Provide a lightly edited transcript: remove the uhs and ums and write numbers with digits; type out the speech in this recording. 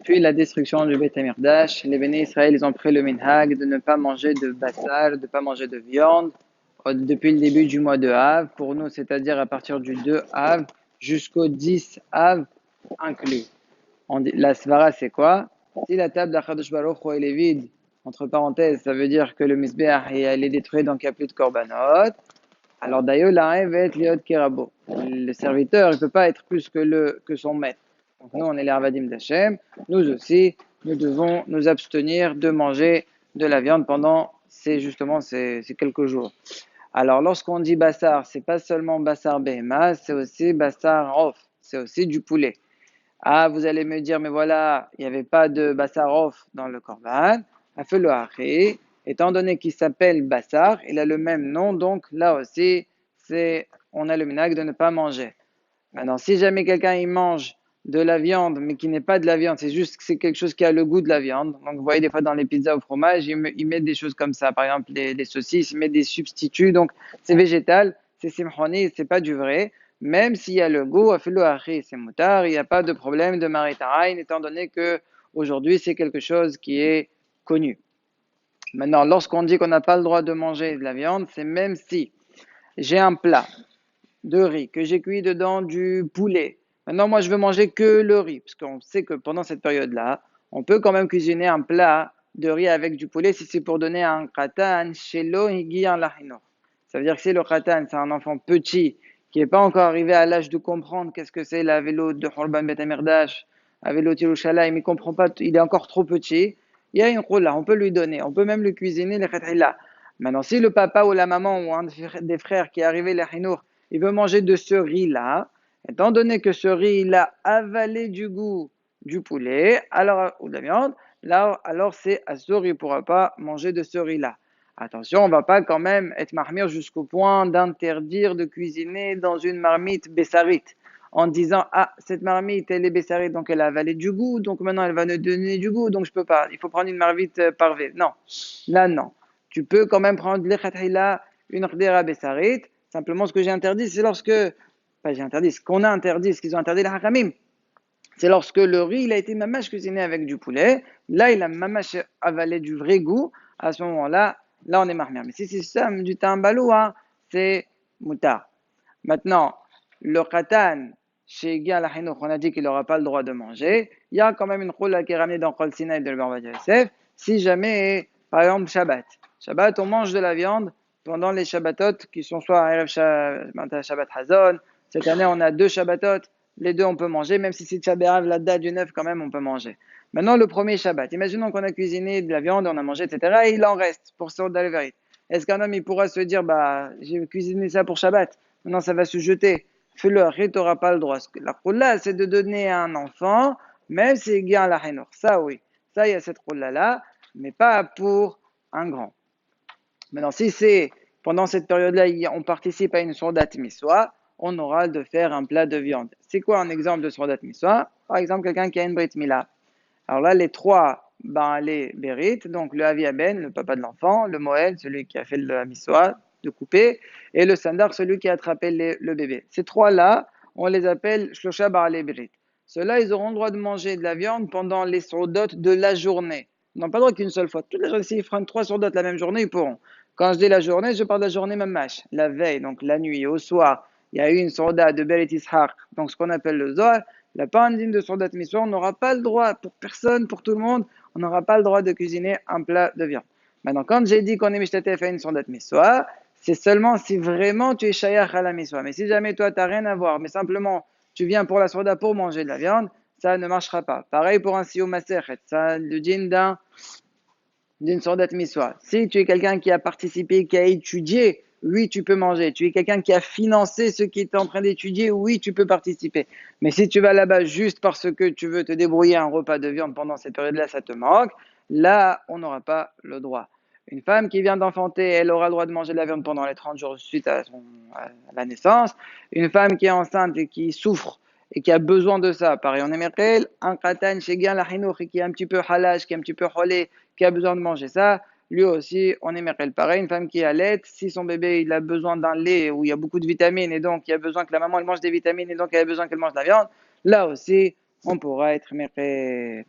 Depuis la destruction du Beth Amikdash, les bénis Israël ils ont pris le minhag de ne pas manger de bassar, de ne pas manger de viande depuis le début du mois de Av, pour nous, c'est-à-dire à partir du 2 Av jusqu'au 10 Av inclus. La svara, c'est quoi? Si la table d'Akadosh Baruch Hu elle est vide, entre parenthèses, ça veut dire que le misbeach elle est détruit, donc il n'y a plus de korbanot. Alors d'ailleurs, l'arrêt va être liot kerabo. Le serviteur ne peut pas être plus que son maître. Donc nous, on est les Arvadim d'Hachem. Nous aussi, nous devons nous abstenir de manger de la viande pendant ces quelques jours. Alors lorsqu'on dit bassar, c'est pas seulement bassar behema, c'est aussi bassar off, c'est aussi du poulet. Ah, vous allez me dire, mais voilà, il n'y avait pas de bassar off dans le korban. Afelo achi, étant donné qu'il s'appelle bassar, il a le même nom, donc là aussi, on a le minhag de ne pas manger. Maintenant, si jamais quelqu'un il mange de la viande, mais qui n'est pas de la viande, c'est juste que c'est quelque chose qui a le goût de la viande. Donc, vous voyez, des fois, dans les pizzas au fromage, ils mettent des choses comme ça. Par exemple, les saucisses, ils mettent des substituts. Donc, c'est végétal, c'est simchoni, c'est pas du vrai. Même s'il y a le goût, afilo achi, c'est moutar, il n'y a pas de problème de maritarain, étant donné que aujourd'hui, c'est quelque chose qui est connu. Maintenant, lorsqu'on dit qu'on n'a pas le droit de manger de la viande, c'est même si j'ai un plat de riz, que j'ai cuit dedans du poulet. Maintenant, moi, je veux manger que le riz, parce qu'on sait que pendant cette période-là, on peut quand même cuisiner un plat de riz avec du poulet si c'est pour donner un khatan shelo higiyan lahino. Ça veut dire que si le khatan, c'est un enfant petit qui n'est pas encore arrivé à l'âge de comprendre qu'est-ce que c'est la vélo de Horban Bet Amirdash, la vélo Tilushalayim, il ne comprend pas, il est encore trop petit, il y a une khoula, on peut lui donner, on peut même lui cuisiner les khatila. Maintenant, si le papa ou la maman ou un des frères qui est arrivé les hinour, il veut manger de ce riz-là, étant donné que ce riz, il a avalé du goût du poulet, ou de la viande, là, alors c'est assour, il ne pourra pas manger de ce riz-là. Attention, on ne va pas quand même être marmire jusqu'au point d'interdire de cuisiner dans une marmite bessarite, en disant, ah, cette marmite, elle est bessarite, donc elle a avalé du goût, donc maintenant elle va nous donner du goût, donc je ne peux pas, il faut prendre une marmite parvée. Non, là non. Tu peux quand même prendre une rdera bessarite. Simplement, ce que j'ai interdit, c'est ce qu'on a interdit, ce qu'ils ont interdit les hakamim, c'est lorsque le riz, il a été mamache cuisiné avec du poulet. Là, il a mamache avalé du vrai goût. À ce moment-là, là, on est marmire. Mais si c'est ça, du tambalou, c'est moutar. Maintenant, le khatan, chez Guy al on a dit qu'il n'aura pas le droit de manger. Il y a quand même une choula qui est ramenée dans Kol Sinaï de l'Barbadia Yosef. Si jamais, par exemple, Shabbat. Shabbat, on mange de la viande pendant les Shabbatot qui sont soit Erev Shabbat Hazon. Cette année, on a 2 Shabbatot. Les 2, on peut manger. Même si c'est Shabbat, la date du 9, quand même, on peut manger. Maintenant, le premier Shabbat. Imaginons qu'on a cuisiné de la viande, on a mangé, etc. Et il en reste pour sortir d'Aleverit. Est-ce qu'un homme, il pourra se dire, j'ai cuisiné ça pour Shabbat. Maintenant, ça va se jeter. Fais-le, tu n'auras pas le droit. La khoula, c'est de donner à un enfant, même si il gagne la hinour. Ça, oui. Ça, il y a cette khoula-là, mais pas pour un grand. Maintenant, si c'est pendant cette période-là, on participe à une sourdat miswa, on aura de faire un plat de viande. C'est quoi un exemple de sourdat miswa? Par exemple, quelqu'un qui a une brit mila. Alors là, les 3, les bérit, donc le aviaben, le papa de l'enfant, le moël, celui qui a fait le miswa, de couper, et le sandar, celui qui a attrapé le bébé. Ces 3-là, on les appelle shlosha baralei bérit. Ceux-là, ils auront le droit de manger de la viande pendant les sourdot de la journée. Ils n'ont pas le droit qu'une seule fois. Toute la journée, s'ils prennent 3 sourdot la même journée, ils pourront. Quand je dis la journée, je parle de la journée mamash, la veille, donc la nuit, au soir. Il y a eu une sourda de Beret Ishaq, donc ce qu'on appelle le Zohar. La pandine de sourdat miswa, on n'aura pas le droit, pour personne, pour tout le monde, on n'aura pas le droit de cuisiner un plat de viande. Maintenant, quand j'ai dit qu'on est mishtatef à une sourdat miswa, c'est seulement si vraiment tu es shayach à la miswa. Mais si jamais toi, tu n'as rien à voir, mais simplement tu viens pour la sourda pour manger de la viande, ça ne marchera pas. Pareil pour un siyum masechet, ça le djinn d'une sourdat miswa. Si tu es quelqu'un qui a participé, qui a étudié, oui, tu peux manger. Tu es quelqu'un qui a financé ce qui est en train d'étudier, oui, tu peux participer. Mais si tu vas là-bas juste parce que tu veux te débrouiller un repas de viande pendant cette période-là, ça te manque, là, on n'aura pas le droit. Une femme qui vient d'enfanter, elle aura le droit de manger de la viande pendant les 30 jours suite à la naissance. Une femme qui est enceinte et qui souffre et qui a besoin de ça, pareil, on aimerait un katan chez Gan la Hinour qui est un petit peu halage, qui est un petit peu holé, qui a besoin de manger ça, lui aussi, on aimerait le pareil. Une femme qui allait, si son bébé il a besoin d'un lait où il y a beaucoup de vitamines et donc il y a besoin que la maman elle mange des vitamines et donc elle a besoin qu'elle mange de la viande, là aussi, on pourra être mépré.